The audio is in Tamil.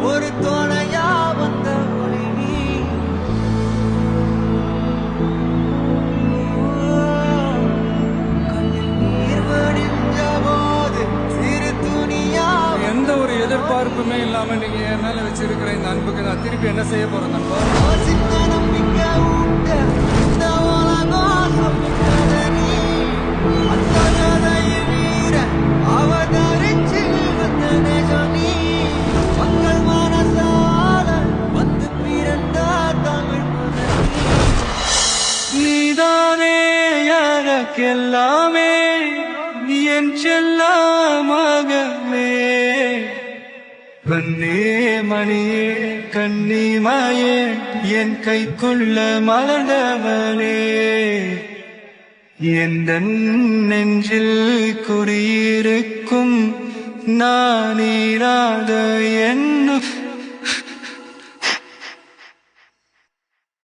ஒரு துணையா வந்த ஒளி நீ கண்ணில் நீர் வடிஞ்ச போது சிறு துணியா எந்த ஒரு எதிர்பார்ப்புமே இல்லாம நீங்க என் மேல வச்சிருக்கிற இந்த அன்புக்கு நான் திருப்பி என்ன செய்ய போறேன் நண்பா? சின்ன நம்பிக்கை விட்ட இந்த உலகம் சொல்லுகிற நீ அந்த கதையை மீற அவதரிச்சு வந்த நேசம் நீ மக்கள் மனசால வந்து பிறந்த தமிழ் மகனே நீதானே எனக்கெல்லாமே என் செல்ல மகனே கண்ணே மணியே கண்ணிமாயே என் கைக்குள்ள மலர்ந்தவனே எந்த நெஞ்சில் குடியிருக்கும் நான் இராத என்னும்